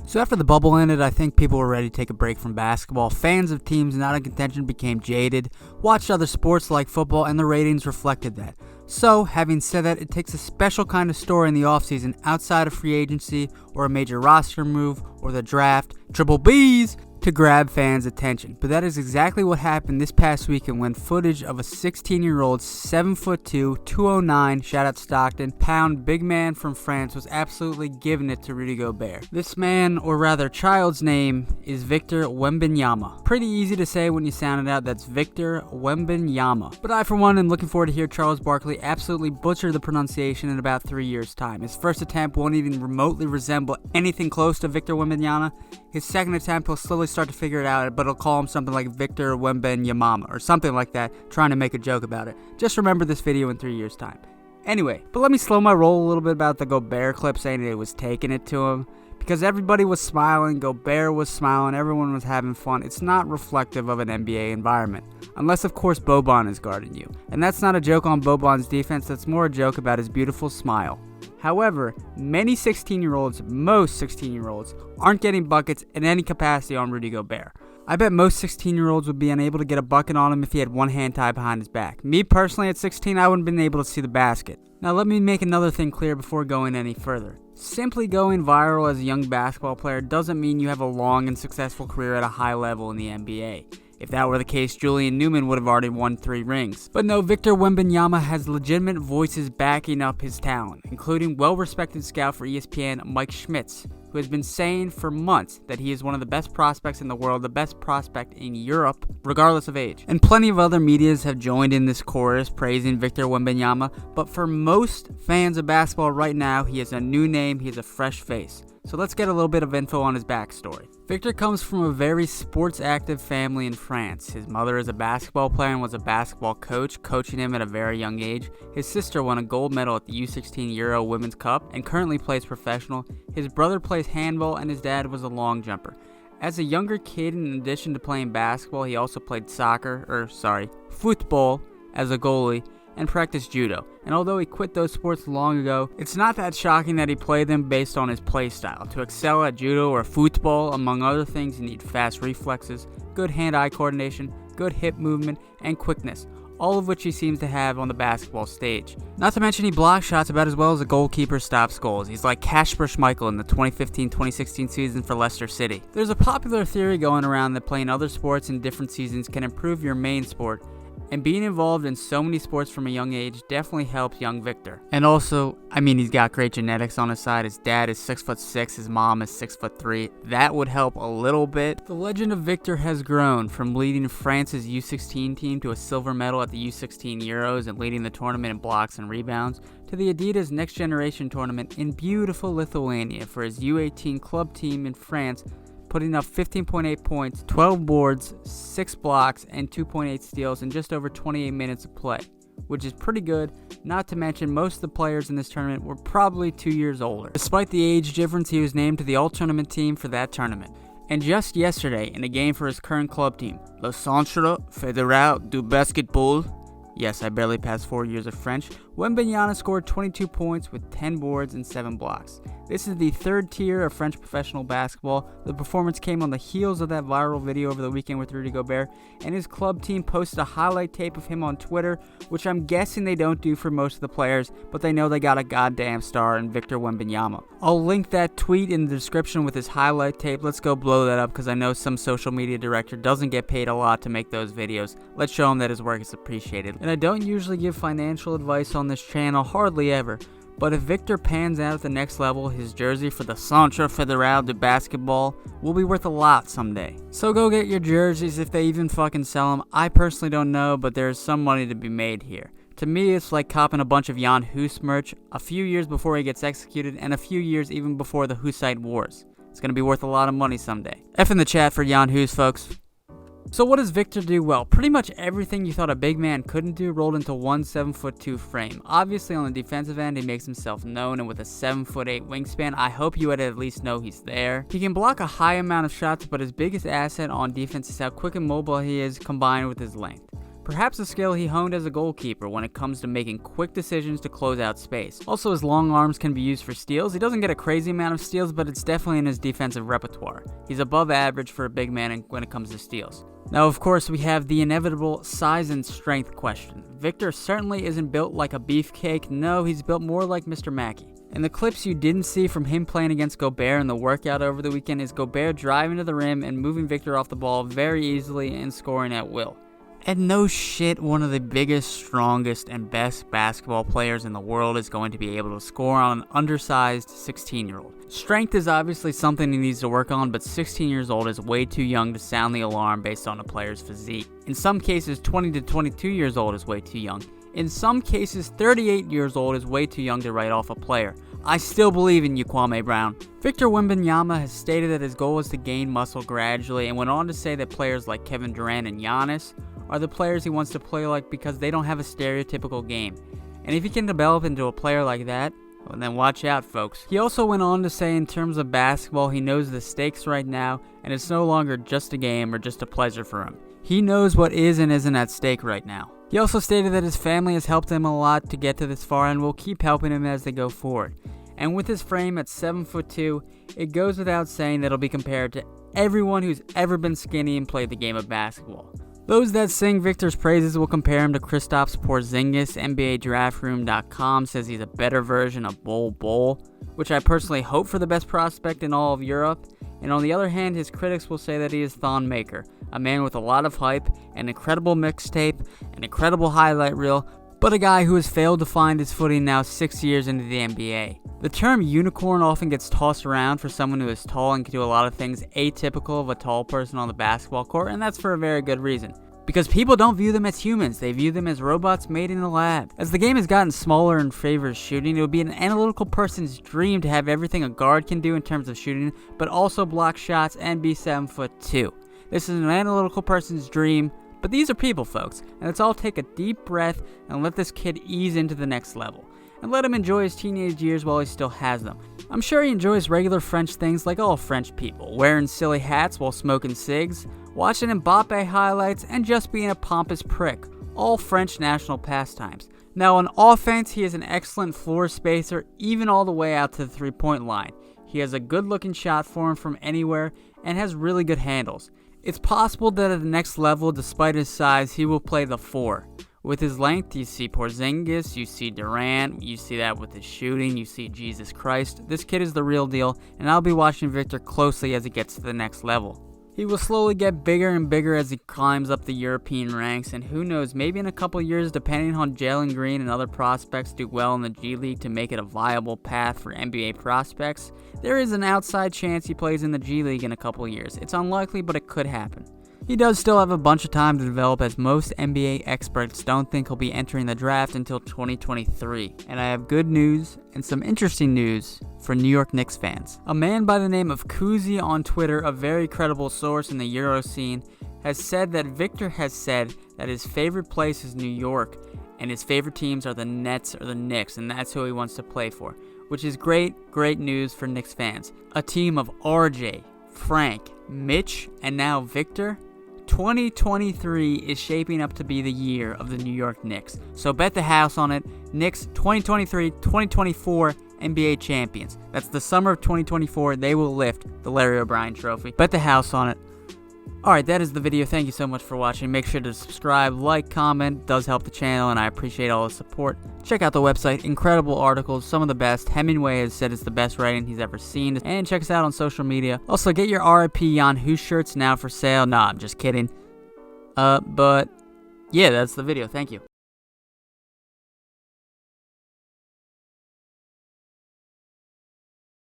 So after the bubble ended, I think people were ready to take a break from basketball. Fans of teams not in contention became jaded, watched other sports like football, and the ratings reflected that. So, having said that, it takes a special kind of story in the offseason outside of free agency or a major roster move or the draft, triple B's, to grab fans' attention. But that is exactly what happened this past weekend when footage of a 16-year-old 7'2", 209, shout out Stockton, pound big man from France was absolutely giving it to Rudy Gobert. This man, or rather child's name, is Victor Wembanyama. Pretty easy to say when you sound it out, that's Victor Wembanyama. But I for one am looking forward to hear Charles Barkley absolutely butcher the pronunciation in about 3 years' time. His first attempt won't even remotely resemble anything close to Victor Wembanyama. His second attempt will slowly start to figure it out, but he'll call him something like Victor Wembanyama or something like that, trying to make a joke about it. Just remember this video in 3 years' time. Anyway, but let me slow my roll a little bit about the Gobert clip saying that it was taking it to him. Because everybody was smiling, Gobert was smiling, everyone was having fun. It's not reflective of an NBA environment. Unless, of course, Boban is guarding you. And that's not a joke on Boban's defense, that's more a joke about his beautiful smile. However, many 16-year-olds, most 16-year-olds, aren't getting buckets in any capacity on Rudy Gobert. I bet most 16-year-olds would be unable to get a bucket on him if he had one hand tied behind his back. Me personally, at 16, I wouldn't have been able to see the basket. Now let me make another thing clear before going any further. Simply going viral as a young basketball player doesn't mean you have a long and successful career at a high level in the NBA. If that were the case, Julian Newman would have already won 3 rings. But no, Victor Wembanyama has legitimate voices backing up his talent, including well-respected scout for ESPN Mike Schmitz, who has been saying for months that he is one of the best prospects in the world, the best prospect in Europe, regardless of age. And plenty of other medias have joined in this chorus praising Victor Wembanyama, but for most fans of basketball right now, he is a new name, he is a fresh face. So let's get a little bit of info on his backstory. Victor comes from a very sports-active family in France. His mother is a basketball player and was a basketball coach, coaching him at a very young age. His sister won a gold medal at the U16 Euro Women's Cup and currently plays professional. His brother plays handball and his dad was a long jumper. As a younger kid, in addition to playing basketball, he also played football as a goalie and practiced judo. And although he quit those sports long ago, it's not that shocking that he played them based on his play style. To excel at judo or football, among other things, you need fast reflexes, good hand-eye coordination, good hip movement, and quickness, all of which he seems to have on the basketball stage. Not to mention he blocks shots about as well as a goalkeeper stops goals. He's like Kasper Schmeichel in the 2015-2016 season for Leicester City. There's a popular theory going around that playing other sports in different seasons can improve your main sport, and being involved in so many sports from a young age definitely helps young Victor. And also, he's got great genetics on his side. His dad is 6'6", his mom is 6'3". That would help a little bit. The legend of Victor has grown from leading France's U16 team to a silver medal at the U16 Euros and leading the tournament in blocks and rebounds, to the Adidas Next Generation tournament in beautiful Lithuania for his U18 club team in France, putting up 15.8 points, 12 boards, 6 blocks, and 2.8 steals in just over 28 minutes of play, which is pretty good, not to mention most of the players in this tournament were probably 2 years older. Despite the age difference, he was named to the all-tournament team for that tournament. And just yesterday, in a game for his current club team, le Centre Fédéral de Basket-ball, yes, I barely passed 4 years of French, Wembanyama scored 22 points with 10 boards and 7 blocks. This is the third tier of French professional basketball. The performance came on the heels of that viral video over the weekend with Rudy Gobert, and his club team posted a highlight tape of him on Twitter, which I'm guessing they don't do for most of the players, but they know they got a goddamn star in Victor Wembanyama. I'll link that tweet in the description with his highlight tape. Let's go blow that up because I know some social media director doesn't get paid a lot to make those videos. Let's show him that his work is appreciated. And I don't usually give financial advice on this channel, hardly ever. But if Victor pans out at the next level, his jersey for the Centre Fédéral de Basket-ball will be worth a lot someday. So go get your jerseys if they even fucking sell them. I personally don't know, but there's some money to be made here. To me, it's like copping a bunch of Jan Hus merch a few years before he gets executed and a few years even before the Husite Wars. It's going to be worth a lot of money someday. F in the chat for Jan Hus, folks. So what does Victor do well? Pretty much everything you thought a big man couldn't do rolled into one 7'2" frame. Obviously on the defensive end, he makes himself known, and with a 7'8" wingspan, I hope you would at least know he's there. He can block a high amount of shots, but his biggest asset on defense is how quick and mobile he is combined with his length. perhaps a skill he honed as a goalkeeper when it comes to making quick decisions to close out space. Also, his long arms can be used for steals. He doesn't get a crazy amount of steals, but it's definitely in his defensive repertoire. He's above average for a big man when it comes to steals. Now, of course, we have the inevitable size and strength question. Victor certainly isn't built like a beefcake. No, he's built more like Mr. Mackey. In the clips you didn't see from him playing against Gobert in the workout over the weekend is Gobert driving to the rim and moving Victor off the ball very easily and scoring at will. And no shit, one of the biggest, strongest, and best basketball players in the world is going to be able to score on an undersized 16-year-old. Strength is obviously something he needs to work on, but 16 years old is way too young to sound the alarm based on a player's physique. In some cases, 20 to 22 years old is way too young. In some cases, 38 years old is way too young to write off a player. I still believe in you, Kwame Brown. Victor Wembanyama has stated that his goal is to gain muscle gradually and went on to say that players like Kevin Durant and Jan Hus are the players he wants to play like because they don't have a stereotypical game. And if he can develop into a player like that, well, then watch out, folks. He also went on to say in terms of basketball, he knows the stakes right now, and it's no longer just a game or just a pleasure for him. He knows what is and isn't at stake right now. He also stated that his family has helped him a lot to get to this far and will keep helping him as they go forward. And with his frame at 7'2", it goes without saying that he'll be compared to everyone who's ever been skinny and played the game of basketball. Those that sing Victor's praises will compare him to Kristaps Porzingis. NBADraftRoom.com says he's a better version of Bol Bol, which I personally hope for the best prospect in all of Europe. And on the other hand, his critics will say that he is Thon Maker, a man with a lot of hype, an incredible mixtape, an incredible highlight reel, but a guy who has failed to find his footing now 6 years into the NBA. The term unicorn often gets tossed around for someone who is tall and can do a lot of things atypical of a tall person on the basketball court, and that's for a very good reason. Because people don't view them as humans, they view them as robots made in a lab. As the game has gotten smaller in favor of shooting, it would be an analytical person's dream to have everything a guard can do in terms of shooting, but also block shots and be 7'2". This is an analytical person's dream, but these are people, folks, and let's all take a deep breath and let this kid ease into the next level. And let him enjoy his teenage years while he still has them. I'm sure he enjoys regular French things like all French people, wearing silly hats while smoking cigs, watching Mbappe highlights, and just being a pompous prick. All French national pastimes. Now on offense, he is an excellent floor spacer, even all the way out to the three-point line. He has a good-looking shot for him from anywhere, and has really good handles. It's possible that at the next level, despite his size, he will play the 4. With his length, you see Porzingis, you see Durant, you see that with his shooting, you see Jesus Christ. This kid is the real deal, and I'll be watching Victor closely as he gets to the next level. He will slowly get bigger and bigger as he climbs up the European ranks, and who knows, maybe in a couple years, depending on Jalen Green and other prospects do well in the G League to make it a viable path for NBA prospects, there is an outside chance he plays in the G League in a couple years. It's unlikely, but it could happen. He does still have a bunch of time to develop, as most NBA experts don't think he'll be entering the draft until 2023. And I have good news and some interesting news for New York Knicks fans. A man by the name of Kuzi on Twitter, a very credible source in the Euro scene, has said that Victor has said that his favorite place is New York and his favorite teams are the Nets or the Knicks, and that's who he wants to play for, which is great news for Knicks fans. A team of RJ, Frank, Mitch, and now Victor. 2023 is shaping up to be the year of the New York Knicks. So bet the house on it. Knicks 2023-2024 NBA champions. That's the summer of 2024. They will lift the Larry O'Brien trophy. Bet the house on it. Alright, that is the video. Thank you so much for watching. Make sure to subscribe, like, comment. It does help the channel, and I appreciate all the support. Check out the website. Incredible articles. Some of the best. Hemingway has said it's the best writing he's ever seen. And check us out on social media. Also, get your RIP Jan Hus shirts now for sale. Nah, I'm just kidding. But yeah, that's the video. Thank you.